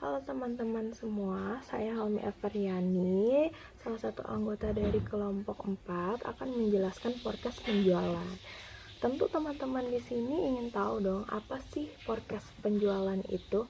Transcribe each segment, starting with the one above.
Halo teman-teman semua, saya Helmi Eferiani, salah satu anggota dari kelompok 4 akan menjelaskan forecast penjualan. Tentu teman-teman di sini ingin tahu dong, apa sih forecast penjualan itu?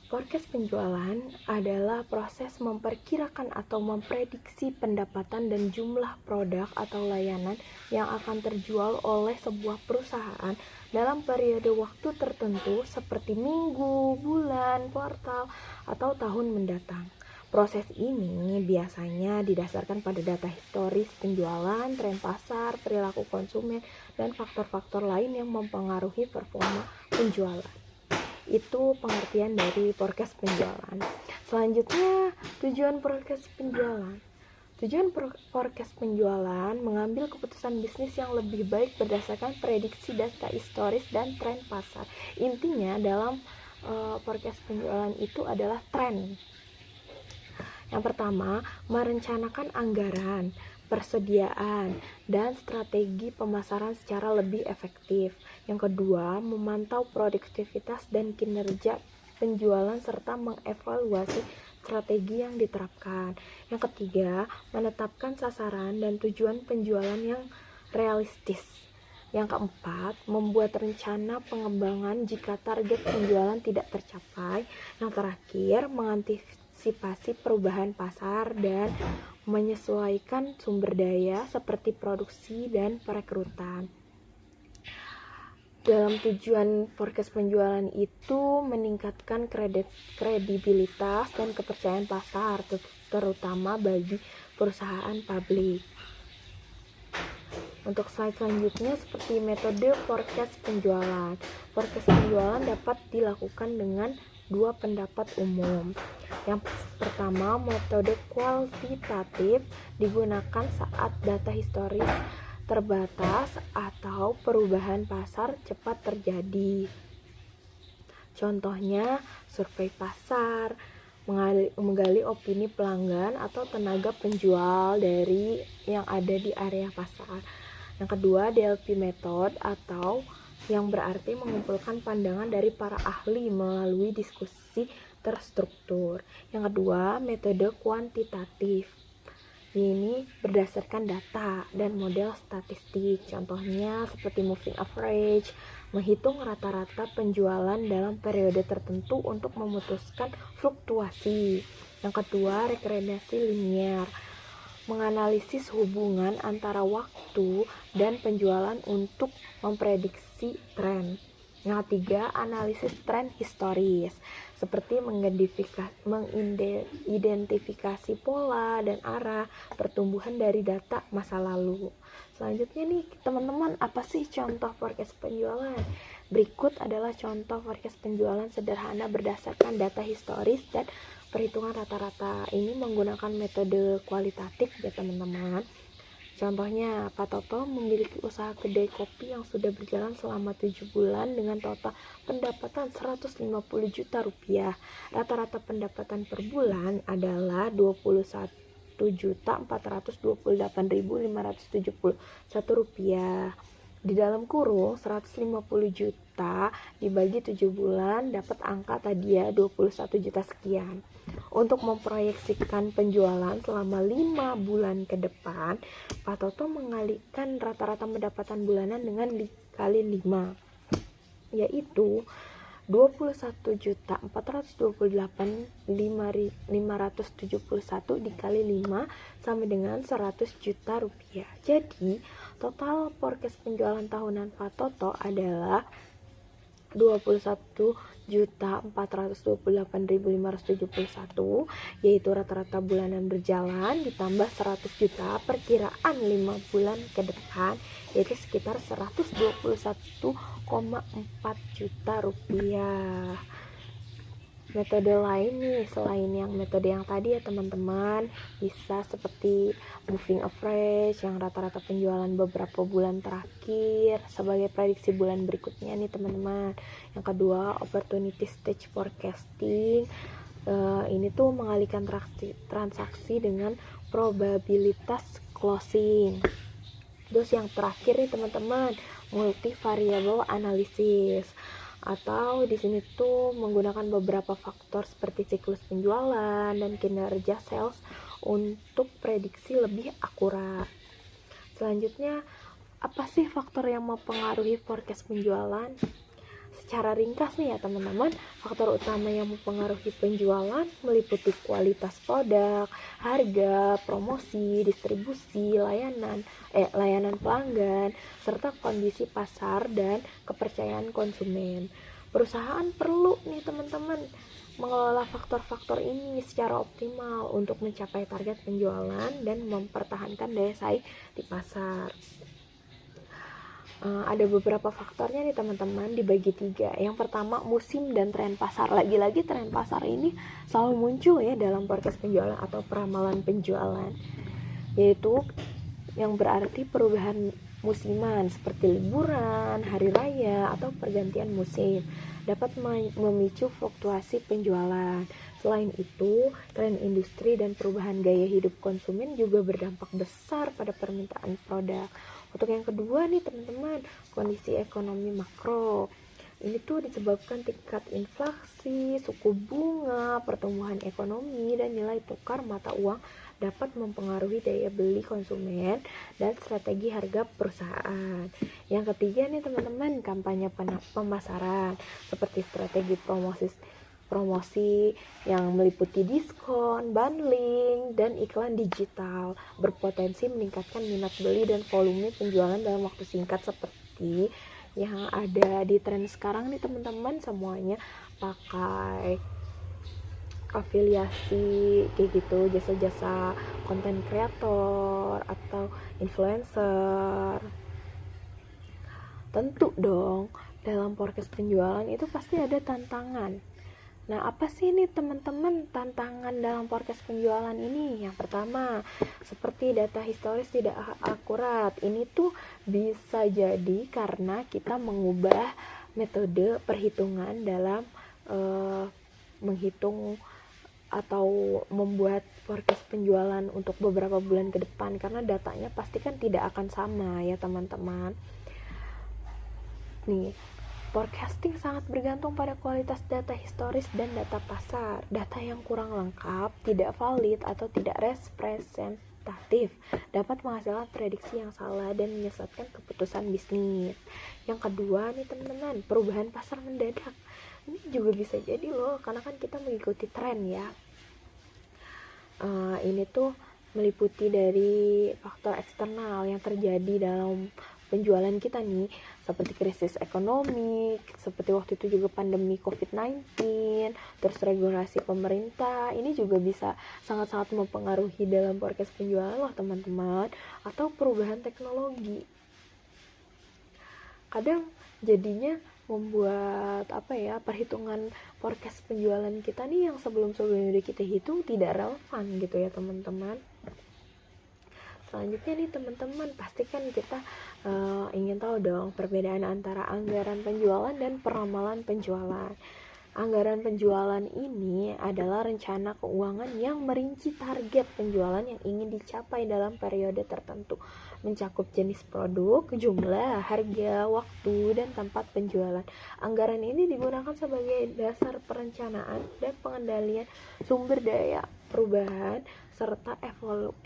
Forecast penjualan adalah proses memperkirakan atau memprediksi pendapatan dan jumlah produk atau layanan yang akan terjual oleh sebuah perusahaan dalam periode waktu tertentu seperti minggu, bulan, kuartal, atau tahun mendatang. Proses ini biasanya didasarkan pada data historis penjualan, tren pasar, perilaku konsumen, dan faktor-faktor lain yang mempengaruhi performa penjualan. Itu pengertian dari forecast penjualan. Selanjutnya, tujuan forecast penjualan. Tujuan forecast penjualan mengambil keputusan bisnis yang lebih baik berdasarkan prediksi data historis dan tren pasar. Intinya dalam forecast penjualan itu adalah tren. Yang pertama, merencanakan anggaran, persediaan, dan strategi pemasaran secara lebih efektif. Yang kedua, memantau produktivitas dan kinerja penjualan serta mengevaluasi strategi yang diterapkan. Yang ketiga, menetapkan sasaran dan tujuan penjualan yang realistis. Yang keempat, membuat rencana pengembangan jika target penjualan tidak tercapai. Yang terakhir, mengantisipasi perubahan pasar dan menyesuaikan sumber daya seperti produksi dan perekrutan. Dalam tujuan forecast penjualan itu meningkatkan kredibilitas dan kepercayaan pasar, terutama bagi perusahaan publik. Untuk slide selanjutnya seperti metode forecast penjualan. Forecast penjualan dapat dilakukan dengan dua pendapat umum. Yang pertama, metode kualitatif digunakan saat data historis terbatas atau perubahan pasar cepat terjadi. Contohnya, survei pasar, menggali opini pelanggan atau tenaga penjual dari yang ada di area pasar. Yang kedua, DLP method atau yang berarti mengumpulkan pandangan dari para ahli melalui diskusi terstruktur. Yang kedua, metode kuantitatif. Ini berdasarkan data dan model statistik. Contohnya seperti moving average, menghitung rata-rata penjualan dalam periode tertentu untuk memutuskan fluktuasi. Yang kedua, regressi linear, menganalisis hubungan antara waktu dan penjualan untuk memprediksi tren. Yang ketiga, analisis tren historis, seperti mengidentifikasi pola dan arah pertumbuhan dari data masa lalu. Selanjutnya nih teman-teman, apa sih contoh forecast penjualan? Berikut adalah contoh forecast penjualan sederhana berdasarkan data historis dan perhitungan rata-rata. Ini menggunakan metode kualitatif ya teman-teman. Contohnya, Pak Toto memiliki usaha kedai kopi yang sudah berjalan selama 7 bulan dengan total pendapatan 150 juta rupiah. Rata-rata pendapatan per bulan adalah 21.428.571 rupiah. Di dalam kurung 150 juta dibagi 7 bulan dapat angka tadi ya 21 juta sekian. Untuk memproyeksikan penjualan selama 5 bulan ke depan, Pak Toto mengalihkan rata-rata pendapatan bulanan dengan kali 5, yaitu 21.428.571 dikali 5 sama dengan 100 juta rupiah. Jadi total forecast penjualan tahunan Pak Toto adalah 21.428.571, yaitu rata-rata bulanan berjalan ditambah 100 juta perkiraan 5 bulan ke depan, yaitu sekitar 121,4 juta rupiah. Metode lain nih selain yang metode yang tadi ya teman-teman, bisa seperti moving average yang rata-rata penjualan beberapa bulan terakhir sebagai prediksi bulan berikutnya nih teman-teman. Yang kedua, opportunity stage forecasting. Ini tuh mengalihkan transaksi dengan probabilitas closing. Terus yang terakhir nih teman-teman, multivariable analysis. Atau di sini tuh menggunakan beberapa faktor seperti siklus penjualan dan kinerja sales untuk prediksi lebih akurat. Selanjutnya, apa sih faktor yang mempengaruhi forecast penjualan? Secara ringkas nih ya teman-teman, faktor utama yang mempengaruhi penjualan meliputi kualitas produk, harga, promosi, distribusi, layanan pelanggan, serta kondisi pasar dan kepercayaan konsumen. Perusahaan perlu nih teman-teman mengelola faktor-faktor ini secara optimal untuk mencapai target penjualan dan mempertahankan daya saing di pasar. Ada beberapa faktornya nih teman-teman, dibagi 3. Yang pertama, musim dan tren pasar. Lagi-lagi tren pasar ini selalu muncul ya dalam forecast penjualan atau peramalan penjualan, yaitu yang berarti perubahan musiman seperti liburan, hari raya, atau pergantian musim dapat memicu fluktuasi penjualan. Selain itu, tren industri dan perubahan gaya hidup konsumen juga berdampak besar pada permintaan produk. Untuk yang kedua nih teman-teman, kondisi ekonomi makro. Ini tuh disebabkan tingkat inflasi, suku bunga, pertumbuhan ekonomi, dan nilai tukar mata uang dapat mempengaruhi daya beli konsumen dan strategi harga perusahaan. Yang ketiga nih teman-teman, kampanye pemasaran seperti strategi promosi yang meliputi diskon, bundling, dan iklan digital berpotensi meningkatkan minat beli dan volume penjualan dalam waktu singkat seperti yang ada di tren sekarang nih teman-teman, semuanya pakai afiliasi kayak gitu, jasa-jasa konten kreator atau influencer. Tentu dong, dalam forecast penjualan itu pasti ada tantangan. Nah, apa sih nih teman-teman tantangan dalam forecast penjualan ini? Yang pertama, seperti data historis tidak akurat. Ini tuh bisa jadi karena kita mengubah metode perhitungan dalam menghitung atau membuat forecast penjualan untuk beberapa bulan ke depan, karena datanya pasti kan tidak akan sama ya teman-teman. Nih, forecasting sangat bergantung pada kualitas data historis dan data pasar. Data yang kurang lengkap, tidak valid, atau tidak representatif dapat menghasilkan prediksi yang salah dan menyesatkan keputusan bisnis. Yang kedua nih teman-teman, perubahan pasar mendadak. Ini juga bisa jadi loh, karena kan kita mengikuti tren ya. Ini tuh meliputi dari faktor eksternal yang terjadi dalam penjualan kita nih, seperti krisis ekonomi, seperti waktu itu juga pandemi COVID-19, terus regulasi pemerintah. Ini juga bisa sangat-sangat mempengaruhi dalam forecast penjualan loh teman-teman, atau perubahan teknologi. Kadang jadinya membuat perhitungan forecast penjualan kita nih yang sebelum-sebelumnya udah kita hitung tidak relevan gitu ya teman-teman. Selanjutnya nih teman-teman, pastikan kita ingin tahu dong perbedaan antara anggaran penjualan dan peramalan penjualan. Anggaran penjualan ini adalah rencana keuangan yang merinci target penjualan yang ingin dicapai dalam periode tertentu, mencakup jenis produk, jumlah, harga, waktu, dan tempat penjualan. Anggaran ini digunakan sebagai dasar perencanaan dan pengendalian sumber daya perubahan serta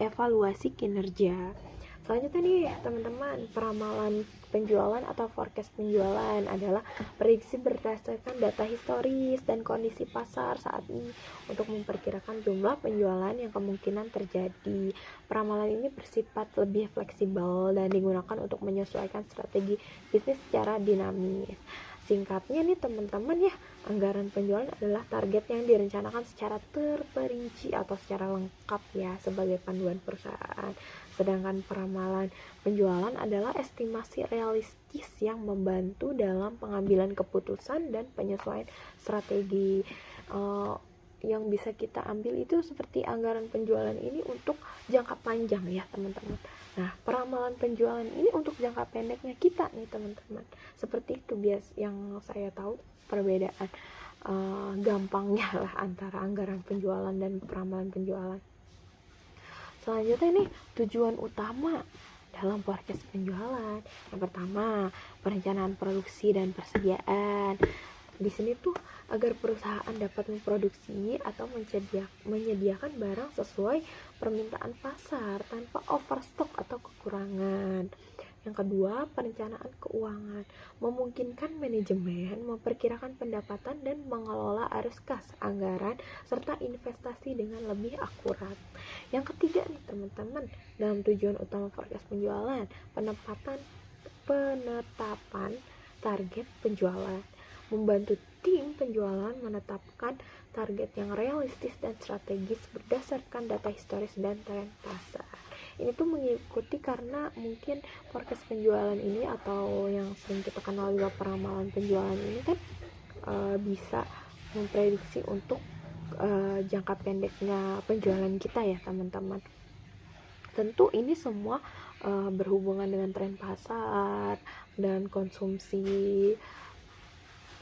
evaluasi kinerja. Selanjutnya nih teman-teman, peramalan penjualan atau forecast penjualan adalah prediksi berdasarkan data historis dan kondisi pasar saat ini untuk memperkirakan jumlah penjualan yang kemungkinan terjadi. Peramalan ini bersifat lebih fleksibel dan digunakan untuk menyesuaikan strategi bisnis secara dinamis. Singkatnya nih teman-teman ya, anggaran penjualan adalah target yang direncanakan secara terperinci atau secara lengkap ya sebagai panduan perusahaan. Sedangkan peramalan penjualan adalah estimasi realistis yang membantu dalam pengambilan keputusan dan penyesuaian strategi. Yang bisa kita ambil itu seperti anggaran penjualan ini untuk jangka panjang ya teman-teman. Nah, peramalan penjualan ini untuk jangka pendeknya kita nih teman-teman. Seperti itu yang saya tahu perbedaan gampangnya lah antara anggaran penjualan dan peramalan penjualan. Selanjutnya nih, tujuan utama dalam forecast penjualan. Yang pertama, perencanaan produksi dan persediaan. Di sini tuh agar perusahaan dapat memproduksi atau menyediakan barang sesuai permintaan pasar tanpa overstock atau kekurangan. Yang kedua, perencanaan keuangan, memungkinkan manajemen memperkirakan pendapatan dan mengelola arus kas, anggaran, serta investasi dengan lebih akurat. Yang ketiga nih teman-teman, dalam tujuan utama forecast penjualan, penetapan target penjualan, membantu tim penjualan menetapkan target yang realistis dan strategis berdasarkan data historis dan tren pasar. Ini tuh mengikuti karena mungkin forecast penjualan ini atau yang sering kita kenal juga peramalan penjualan ini kan bisa memprediksi untuk jangka pendeknya penjualan kita ya teman-teman. Tentu ini semua berhubungan dengan tren pasar dan konsumsi,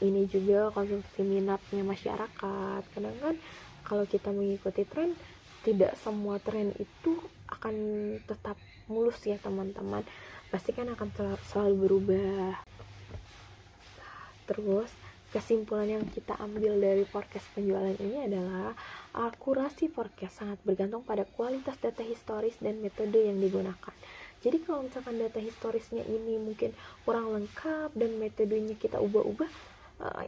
ini juga konsumsi minatnya masyarakat. Kadang kan kalau kita mengikuti tren, tidak semua tren itu akan tetap mulus ya teman-teman, pasti kan akan selalu berubah. Terus kesimpulan yang kita ambil dari forecast penjualan ini adalah akurasi forecast sangat bergantung pada kualitas data historis dan metode yang digunakan. Jadi kalau misalkan data historisnya ini mungkin kurang lengkap dan metodenya kita ubah-ubah,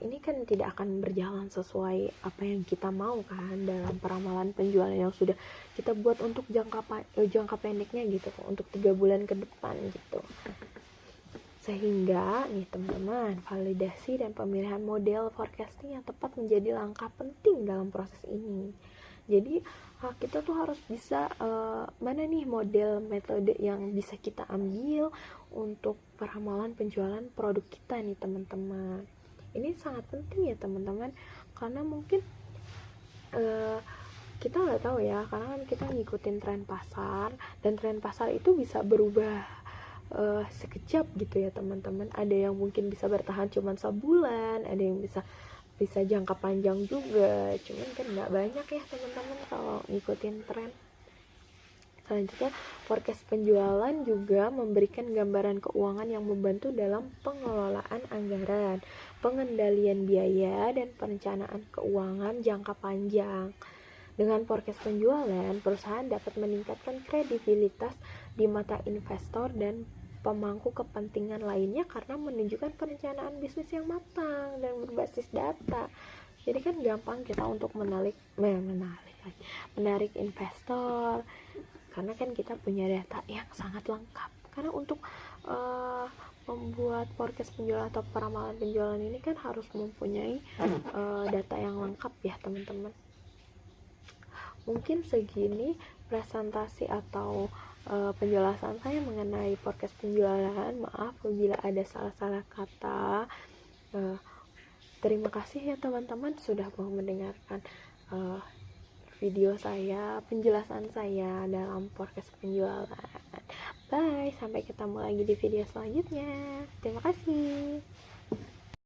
ini kan tidak akan berjalan sesuai apa yang kita mau kan dalam peramalan penjualan yang sudah kita buat untuk jangka pendeknya gitu, untuk 3 bulan ke depan gitu. Sehingga nih teman-teman, validasi dan pemilihan model forecasting yang tepat menjadi langkah penting dalam proses ini. Jadi kita tuh harus bisa mana nih model metode yang bisa kita ambil untuk peramalan penjualan produk kita nih teman-teman. Ini sangat penting ya teman-teman, karena mungkin kita nggak tahu ya, karena kan kita ngikutin tren pasar, dan tren pasar itu bisa berubah sekejap gitu ya teman-teman. Ada yang mungkin bisa bertahan cuma sebulan, ada yang bisa jangka panjang juga, cuman kan nggak banyak ya teman-teman kalau ngikutin tren. Selanjutnya, forecast penjualan juga memberikan gambaran keuangan yang membantu dalam pengelolaan anggaran, pengendalian biaya, dan perencanaan keuangan jangka panjang. Dengan forecast penjualan, perusahaan dapat meningkatkan kredibilitas di mata investor dan pemangku kepentingan lainnya karena menunjukkan perencanaan bisnis yang matang dan berbasis data. Jadi kan gampang kita untuk menarik investor, karena kan kita punya data yang sangat lengkap. Karena untuk membuat forecast penjualan atau peramalan penjualan ini kan harus mempunyai data yang lengkap ya teman-teman. Mungkin segini presentasi atau penjelasan saya mengenai forecast penjualan. Maaf apabila ada salah-salah kata. Terima kasih ya teman-teman sudah mau mendengarkan video saya, penjelasan saya dalam forecast penjualan. Bye, sampai ketemu lagi di video selanjutnya. Terima kasih.